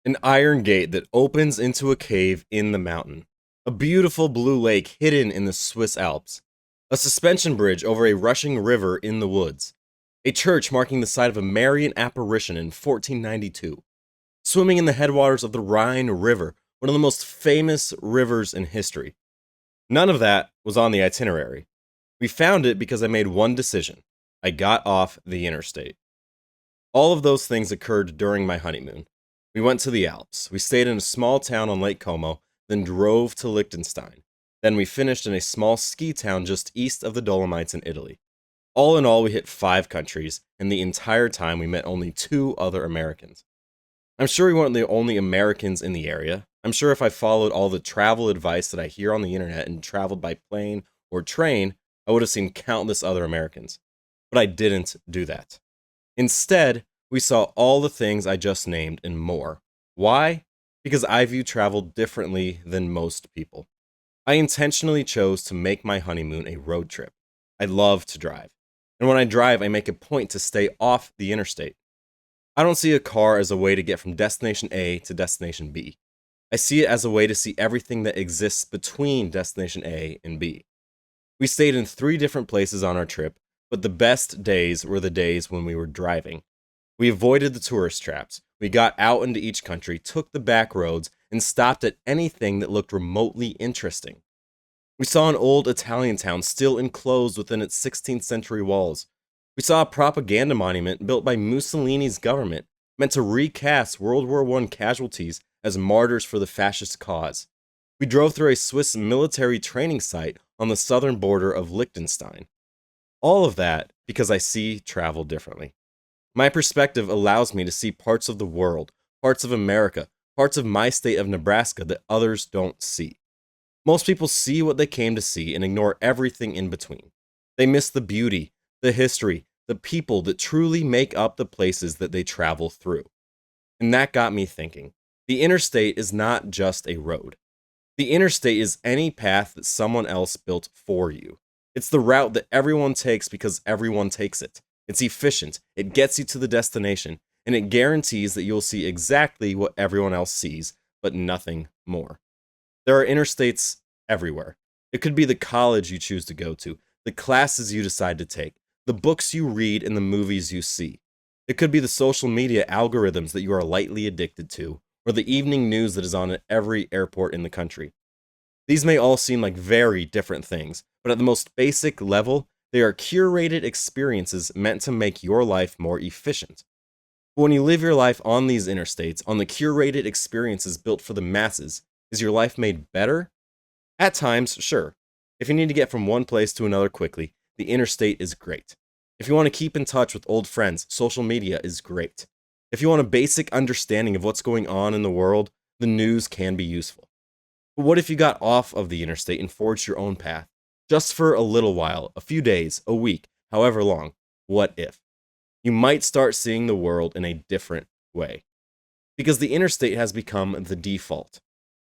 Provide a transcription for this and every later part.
An iron gate that opens into a cave in the mountain. A beautiful blue lake hidden in the Swiss Alps. A suspension bridge over a rushing river in the woods. A church marking the site of a Marian apparition in 1492. Swimming in the headwaters of the Rhine River, one of the most famous rivers in history. None of that was on the itinerary. We found it because I made one decision. I got off the interstate. All of those things occurred during my honeymoon. We went to the Alps. We stayed in a small town on Lake Como, then drove to Liechtenstein. Then we finished in a small ski town just east of the Dolomites in Italy. All in all, we hit 5 countries, and the entire time we met only 2 other Americans. I'm sure we weren't the only Americans in the area. I'm sure if I followed all the travel advice that I hear on the internet and traveled by plane or train, I would have seen countless other Americans. But I didn't do that. Instead, we saw all the things I just named and more. Why? Because I view travel differently than most people. I intentionally chose to make my honeymoon a road trip. I love to drive. And when I drive, I make a point to stay off the interstate. I don't see a car as a way to get from destination A to destination B. I see it as a way to see everything that exists between destination A and B. We stayed in 3 different places on our trip, but the best days were the days when we were driving. We avoided the tourist traps. We got out into each country, took the back roads, and stopped at anything that looked remotely interesting. We saw an old Italian town still enclosed within its 16th century walls. We saw a propaganda monument built by Mussolini's government, meant to recast World War I casualties as martyrs for the fascist cause. We drove through a Swiss military training site on the southern border of Liechtenstein. All of that because I see travel differently. My perspective allows me to see parts of the world, parts of America, parts of my state of Nebraska that others don't see. Most people see what they came to see and ignore everything in between. They miss the beauty, the history, the people that truly make up the places that they travel through. And that got me thinking. The interstate is not just a road. The interstate is any path that someone else built for you. It's the route that everyone takes because everyone takes it. It's efficient, it gets you to the destination, and it guarantees that you'll see exactly what everyone else sees, but nothing more. There are interstates everywhere. It could be the college you choose to go to, the classes you decide to take, the books you read, and the movies you see. It could be the social media algorithms that you are lightly addicted to, or the evening news that is on at every airport in the country. These may all seem like very different things, but at the most basic level, they are curated experiences meant to make your life more efficient. But when you live your life on these interstates, on the curated experiences built for the masses, is your life made better? At times, sure. If you need to get from one place to another quickly, the interstate is great. If you want to keep in touch with old friends, social media is great. If you want a basic understanding of what's going on in the world, the news can be useful. But what if you got off of the interstate and forged your own path? Just for a little while, a few days, a week, however long. What if? You might start seeing the world in a different way. Because the interstate has become the default.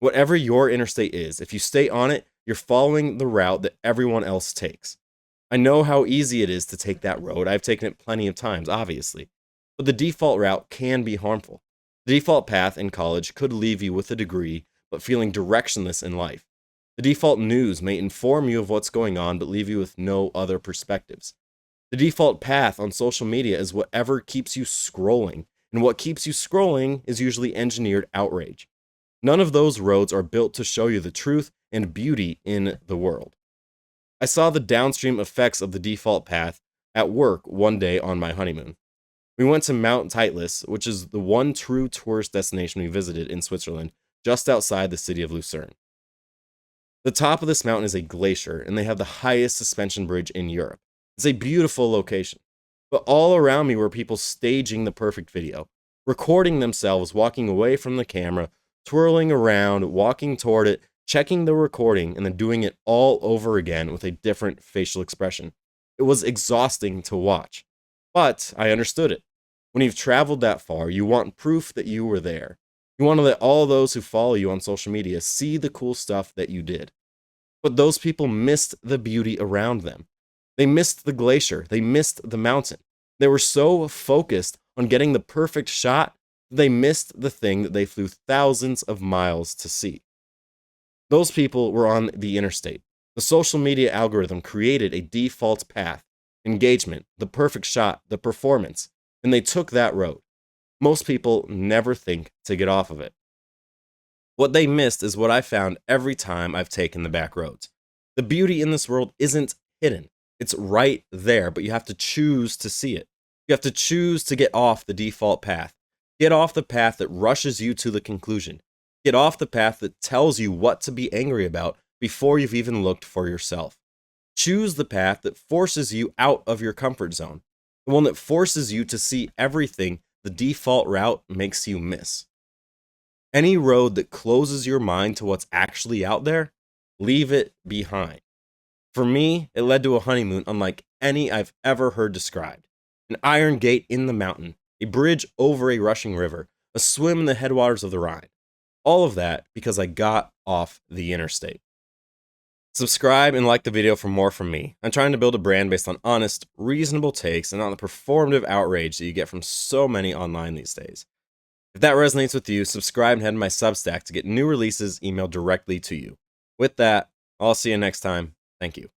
Whatever your interstate is, if you stay on it, you're following the route that everyone else takes. I know how easy it is to take that road. I've taken it plenty of times, obviously. But the default route can be harmful. The default path in college could leave you with a degree, but feeling directionless in life. The default news may inform you of what's going on, but leave you with no other perspectives. The default path on social media is whatever keeps you scrolling, and what keeps you scrolling is usually engineered outrage. None of those roads are built to show you the truth and beauty in the world. I saw the downstream effects of the default path at work one day on my honeymoon. We went to Mount Titlis, which is the one true tourist destination we visited in Switzerland, just outside the city of Lucerne. The top of this mountain is a glacier, and they have the highest suspension bridge in Europe. It's a beautiful location. But all around me were people staging the perfect video, recording themselves walking away from the camera, twirling around, walking toward it, checking the recording, and then doing it all over again with a different facial expression. It was exhausting to watch. But I understood it. When you've traveled that far, you want proof that you were there. You want to let all those who follow you on social media see the cool stuff that you did. But those people missed the beauty around them. They missed the glacier. They missed the mountain. They were so focused on getting the perfect shot, they missed the thing that they flew thousands of miles to see. Those people were on the interstate. The social media algorithm created a default path, engagement, the perfect shot, the performance, and they took that road. Most people never think to get off of it. What they missed is what I found every time I've taken the back roads. The beauty in this world isn't hidden. It's right there, but you have to choose to see it. You have to choose to get off the default path. Get off the path that rushes you to the conclusion. Get off the path that tells you what to be angry about before you've even looked for yourself. Choose the path that forces you out of your comfort zone, the one that forces you to see everything the default route makes you miss. Any road that closes your mind to what's actually out there, leave it behind. For me, it led to a honeymoon unlike any I've ever heard described. An iron gate in the mountain, a bridge over a rushing river, a swim in the headwaters of the Rhine. All of that because I got off the interstate. Subscribe and like the video for more from me. I'm trying to build a brand based on honest, reasonable takes and not the performative outrage that you get from so many online these days. If that resonates with you, subscribe and head to my Substack to get new releases emailed directly to you. With that, I'll see you next time. Thank you.